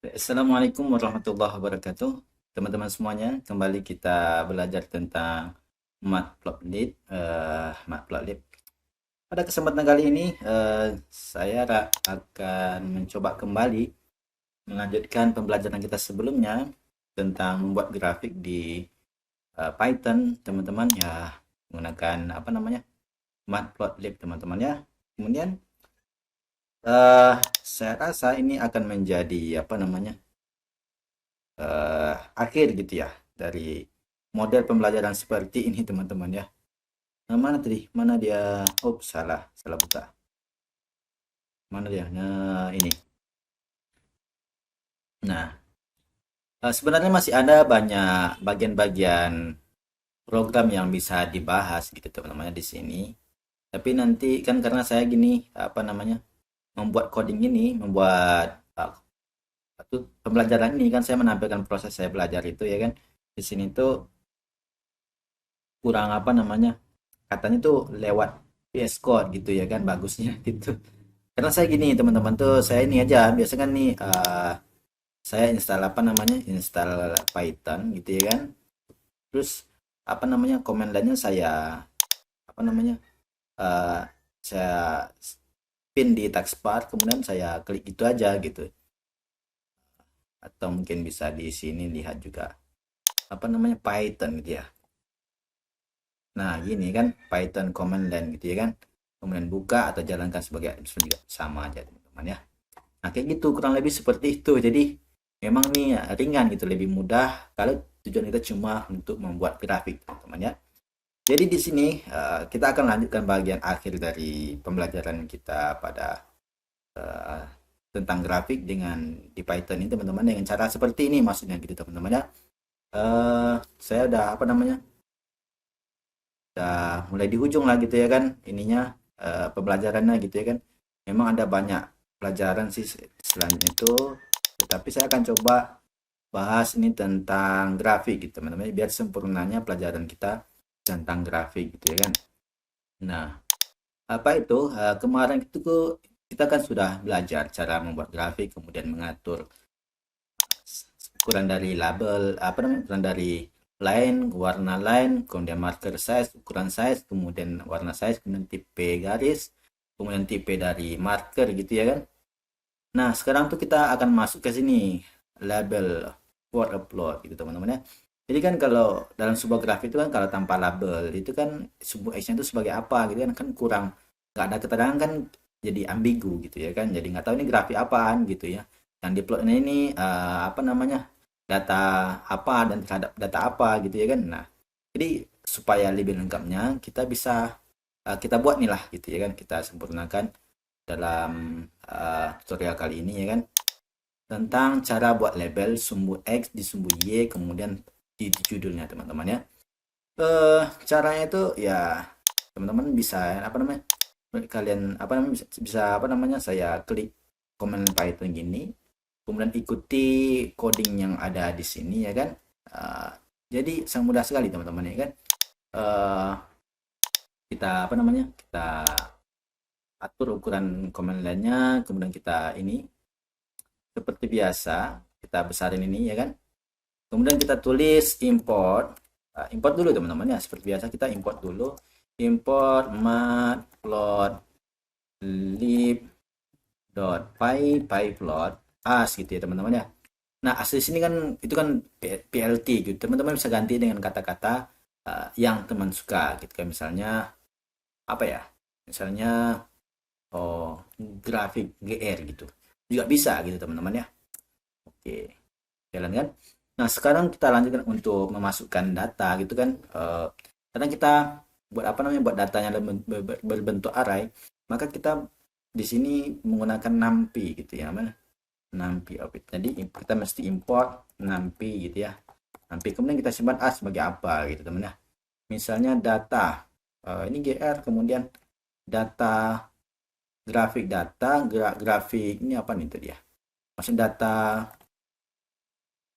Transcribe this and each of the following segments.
Assalamualaikum warahmatullahi wabarakatuh. Teman-teman semuanya, kembali kita belajar tentang Matplotlib. Matplotlib. Pada kesempatan kali ini, saya akan mencoba kembali melanjutkan pembelajaran kita sebelumnya tentang membuat grafik di Python, teman-teman ya, menggunakan apa namanya Matplotlib, teman-teman ya. Kemudian saya rasa ini akan menjadi apa namanya akhir gitu ya dari model pembelajaran seperti ini teman-teman ya. Nah, mana tadi? Mana dia? Oh, salah, salah buka. Mana dia? Nah, ini. Nah, sebenarnya masih ada banyak bagian-bagian program yang bisa dibahas gitu teman-teman di sini. Tapi nanti kan karena saya gini, apa namanya? Membuat coding ini, membuat pembelajaran ini kan saya menampilkan proses saya belajar itu ya kan. Di sini tuh kurang apa namanya? Katanya tuh lewat VS Code gitu ya kan bagusnya gitu. Karena saya gini teman-teman tuh saya ini aja biasa kan nih saya install apa namanya install Python gitu ya kan. Terus apa namanya command line-nya saya apa namanya eh, saya pin di taskbar kemudian saya klik itu aja gitu. Atau mungkin bisa di sini lihat juga apa namanya Python gitu ya. Nah, gini kan Python command line gitu ya kan. Kemudian buka atau jalankan sebagai juga sama aja teman-teman ya. Nah, kayak gitu kurang lebih seperti itu. Jadi memang nih ya, ringan gitu, lebih mudah kalau tujuan kita cuma untuk membuat grafik teman-teman ya. Jadi di sini kita akan lanjutkan bagian akhir dari pembelajaran kita pada eh, tentang grafik dengan di Python ini teman-teman dengan cara seperti ini maksudnya gitu teman-teman ya. Saya udah apa namanya udah mulai di ujung lah gitu ya kan ininya pembelajarannya gitu ya kan memang ada banyak pelajaran sih selanjutnya itu tetapi saya akan coba bahas ini tentang grafik gitu teman-teman biar sempurnanya pelajaran kita tentang grafik gitu ya kan. Nah, apa itu kemarin itu kita kan sudah belajar cara membuat grafik kemudian mengatur ukuran dari label apa namanya ukuran dari line warna line kemudian marker size ukuran size kemudian warna size kemudian tipe garis kemudian tipe dari marker gitu ya kan. Nah sekarang tuh kita akan masuk ke sini label word upload gitu teman-teman ya. Jadi kan kalau dalam sebuah grafik itu kan kalau tanpa label itu kan sebuah action itu sebagai apa gitu kan kan kurang nggak ada keterangan kan jadi ambigu gitu ya kan jadi nggak tahu ini grafik apaan gitu ya yang diuploadnya ini apa namanya data apa dan terhadap data apa gitu ya kan. Nah, jadi supaya lebih lengkapnya kita bisa kita buat nih lah gitu ya kan. Kita sempurnakan dalam tutorial kali ini ya kan tentang cara buat label sumbu X di sumbu Y kemudian di judulnya teman-teman ya. Caranya itu ya teman-teman bisa apa namanya kalian apa namanya bisa apa namanya saya klik command Python gini kemudian ikuti coding yang ada di sini ya kan. Uh, jadi sangat mudah sekali teman-teman ya kan. Uh, kita apa namanya kita atur ukuran command line-nya kemudian kita ini seperti biasa kita besarin ini ya kan kemudian kita tulis import. Import dulu teman-teman ya seperti biasa kita import dulu import matplotlib pyplot as gitu ya teman-teman ya. Nah, asli sini kan itu kan PLT gitu. Teman-teman bisa ganti dengan kata-kata yang teman suka gitu kan misalnya apa ya? Misalnya oh grafik GR gitu. Juga bisa gitu teman-teman ya. Oke, jalan kan? Nah, sekarang kita lanjutkan untuk memasukkan data gitu kan. Karena kita buat apa namanya buat datanya berbentuk array, maka kita di sini menggunakan numpy gitu ya, mana? Numpy object. Jadi kita mesti import numpy gitu ya. Numpy kemudian kita simpan A sebagai apa gitu teman ya. Misalnya data ini GR kemudian data grafik data grafik ini apa nih tadi ya. Maksud data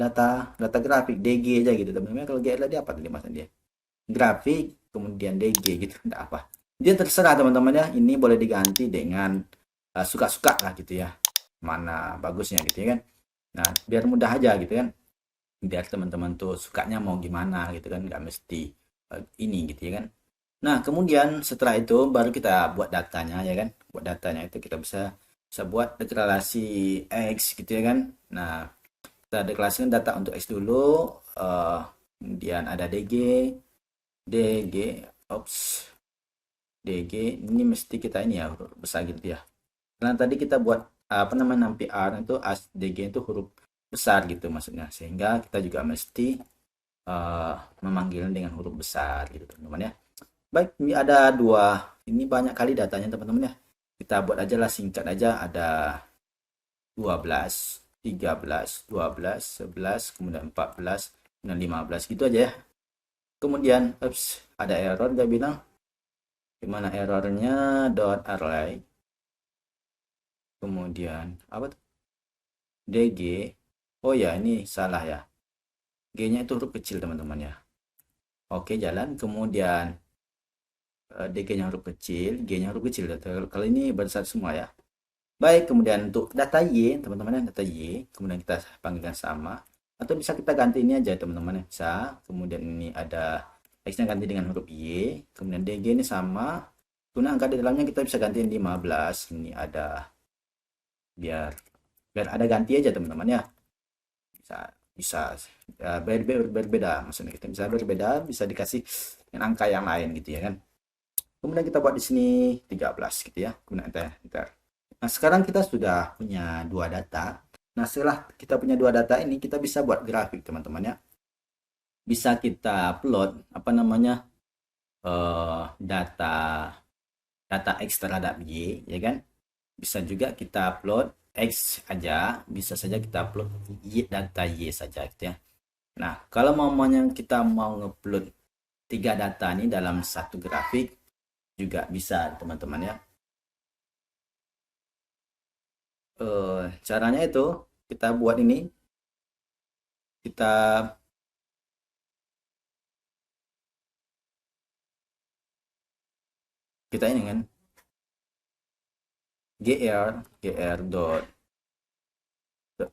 data data grafik DG aja gitu teman-teman. Kalau GR tadi apa tadi maksudnya dia? Grafik kemudian DG gitu enggak apa. Dia terserah teman-teman ya. Ini boleh diganti dengan suka-suka lah gitu ya. Mana bagusnya gitu ya kan. Nah, biar mudah aja gitu kan. Biar teman-teman tuh sukanya mau gimana gitu kan, nggak mesti ini gitu ya kan. Nah, kemudian setelah itu baru kita buat datanya ya kan. Buat datanya itu kita bisa buat deklarasi X gitu ya kan. Nah, kita deklarasikan data untuk X dulu, eh, kemudian ada DG, ops, DG ini mesti kita ini ya huruf besar gitu ya. Karena tadi kita buat apa namanya PR itu DG itu huruf besar gitu maksudnya, sehingga kita juga mesti eh, memanggilnya dengan huruf besar gitu teman-teman ya. Baik, ini ada dua, ini banyak kali datanya teman-teman ya. Kita buat aja lah singkat aja, ada 12, 13, 12, 11, kemudian 14, kemudian 15 gitu aja ya. Kemudian, ada error dia bilang, gimana errornya dot array, kemudian apa tuh? DG, oh ya ini salah ya, G-nya itu huruf kecil teman-teman ya. Oke jalan, kemudian DG-nya huruf kecil, G-nya huruf kecil. Kalau ini besar semua ya. Baik, kemudian untuk data Y, teman-teman ya, data Y, kemudian kita panggilkan sama. Atau bisa kita ganti ini aja teman-teman ya, bisa. Kemudian ini ada X-nya ganti dengan huruf Y, kemudian DG ini sama. Kemudian angka di dalamnya kita bisa gantiin 15. Ini ada biar biar ada ganti aja teman-teman ya. Bisa bisa ya, berbeda, maksudnya kita bisa berbeda, bisa dikasih dengan angka yang lain gitu ya kan. Kemudian kita buat di sini 13 gitu ya. Kemudian enter. Nah, sekarang kita sudah punya dua data. Nah, setelah kita punya dua data ini, kita bisa buat grafik, teman-teman ya. Bisa kita upload apa namanya data data X terhadap Y, ya kan? Bisa juga kita upload X aja, bisa saja kita upload Y, data Y saja gitu ya. Nah, kalau mamanya kita mau ngupload tiga data ini dalam satu grafik juga bisa, teman-teman ya. Caranya itu kita buat ini, kita kita ini kan gr dot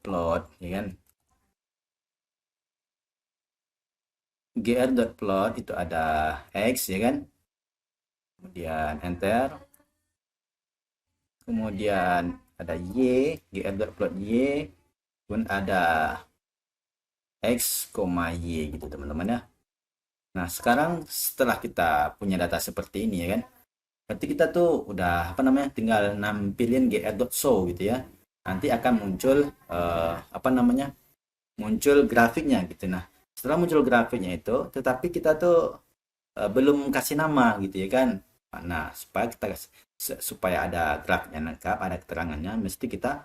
plot ya kan, gr dot plot itu ada X ya kan, kemudian enter, kemudian ada Y, gr dot plot Y, pun ada X, Y gitu teman-teman ya. Nah, sekarang setelah kita punya data seperti ini ya kan, berarti kita tuh udah apa namanya tinggal nampilin gr.show gitu ya. Nanti akan muncul apa namanya muncul grafiknya gitu. Nah, setelah muncul grafiknya itu, tetapi kita tuh belum kasih nama gitu ya kan. Nah, supaya ada grafiknya lengkap, ada keterangannya, mesti kita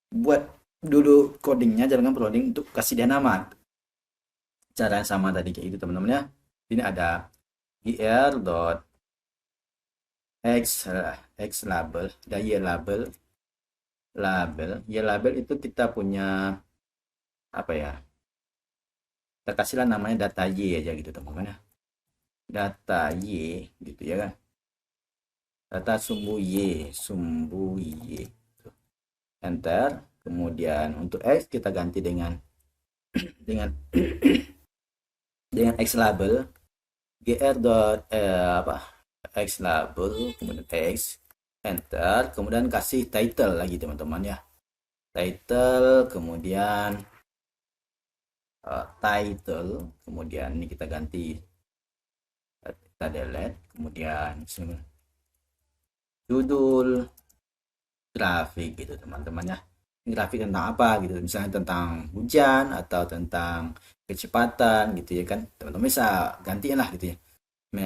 buat dulu codingnya, jalankan coding untuk kasih dia nama. Cara yang sama tadi kayak gitu teman-teman ya. Ini ada gr dot x x label, dan y label itu kita punya apa ya, kita kasihlah namanya data y aja gitu teman-teman ya, data y gitu ya kan, data sumbu y enter, kemudian untuk x kita ganti dengan dengan dengan x label gr dot apa x label, kemudian x enter, kemudian kasih title lagi teman-teman ya, title, kemudian title, kemudian ini kita ganti, kita delete, kemudian judul grafik gitu teman-teman ya, grafik tentang apa gitu, misalnya tentang hujan atau tentang kecepatan gitu ya kan, teman-teman bisa gantiin lah gitu ya,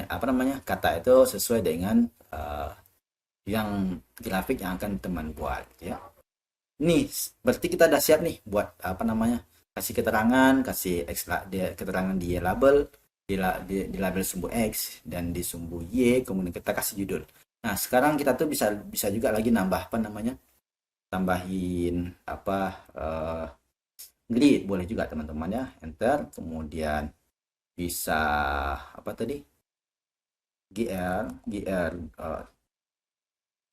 apa namanya kata itu sesuai dengan yang grafik yang akan teman buat gitu ya. Nih berarti kita udah siap nih buat apa namanya kasih keterangan, kasih keterangan di label, di label sumbu X dan di sumbu Y, kemudian kita kasih judul. Nah sekarang kita tuh bisa bisa juga lagi nambah apa namanya, tambahin apa grid boleh juga teman-teman ya, enter, kemudian bisa apa tadi gr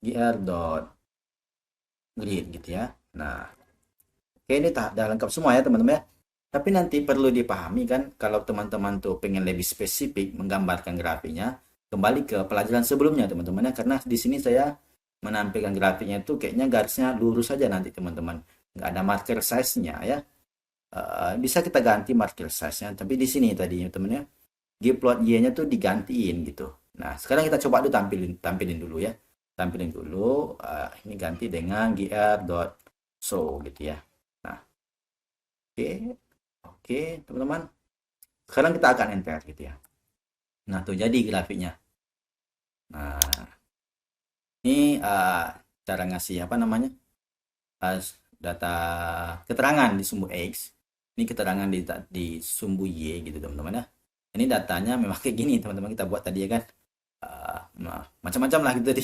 gr dot grid gitu ya. Nah Oke, ini udah lengkap semua ya teman-teman ya. Tapi nanti perlu dipahami kan, kalau teman-teman tuh pengen lebih spesifik menggambarkan grafiknya, kembali ke pelajaran sebelumnya teman-teman ya. Karena di sini saya menampilkan grafiknya itu kayaknya garisnya lurus saja nanti teman-teman. Nggak ada marker size-nya ya. Bisa kita ganti marker size-nya. Tapi di sini tadinya teman ya, gplot y-nya tuh digantiin gitu. Nah, sekarang kita coba dulu tampilin dulu ya. Tampilin dulu, ini ganti dengan gr.show gitu ya. Nah, oke. Oke, teman-teman. Sekarang kita akan enter gitu ya. Nah, tuh jadi grafiknya. Nah, ini cara ngasih apa namanya? Uh, data keterangan di sumbu X. Ini keterangan di sumbu Y gitu, teman-teman ya. Ini datanya memang kayak gini, teman-teman, kita buat tadi ya kan. Nah, macam-macam lah gitu tadi.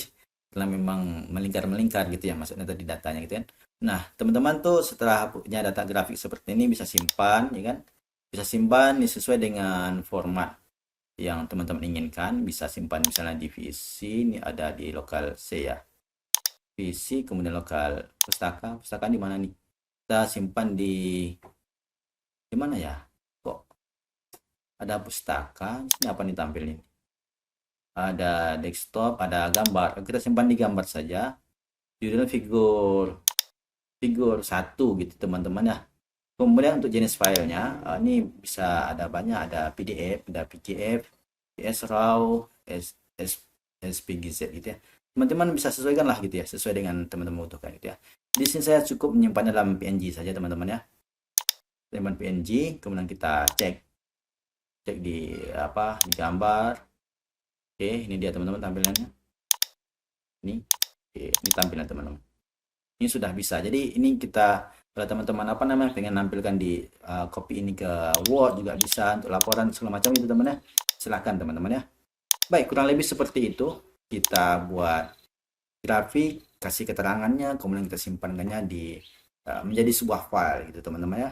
Karena memang melingkar-melingkar gitu ya maksudnya tadi datanya gitu kan. Nah, teman-teman tuh setelah punya data grafik seperti ini bisa simpan ya kan. Bisa simpan sesuai dengan format yang teman-teman inginkan. Bisa simpan misalnya di VC, ini ada di lokal C ya. VC, kemudian lokal pustaka. Pustaka di mana nih? Kita simpan di mana ya? Kok ada pustaka? Ini apa nih tampilnya? Ada desktop, ada gambar. Kita simpan di gambar saja. Judulnya figur satu gitu teman-teman ya. Kemudian untuk jenis filenya, ini bisa ada banyak, ada PDF, ada PKF, PS-RAW, SPGZ gitu ya. Teman-teman bisa sesuaikan lah gitu ya, sesuai dengan teman-teman butuhkan gitu ya. Di sini saya cukup menyimpannya dalam PNG saja teman-teman ya. Simpan PNG, kemudian kita cek di apa di gambar. Oke, ini dia teman-teman tampilannya. Ini tampilan teman-teman. Ini sudah bisa. Jadi ini kita kalau teman-teman apa namanya pengen nampilkan di copy ini ke Word juga bisa untuk laporan segala macam itu teman-teman ya. Silahkan teman-teman ya. Baik, kurang lebih seperti itu. Kita buat grafik, kasih keterangannya, kemudian kita simpankannya di menjadi sebuah file gitu teman-teman ya.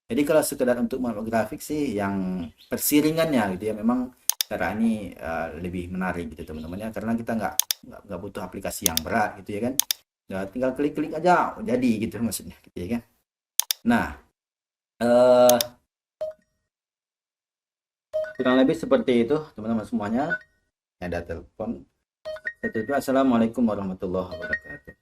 Jadi kalau sekedar untuk membuat grafik sih yang persiringannya gitu ya memang cara ini lebih menarik gitu teman-teman ya karena kita nggak butuh aplikasi yang berat gitu ya kan. Ya, tinggal klik-klik aja jadi gitu maksudnya gitu ya kan. Nah, eh, kurang lebih seperti itu teman-teman semuanya. Ada telepon. Assalamualaikum warahmatullahi wabarakatuh.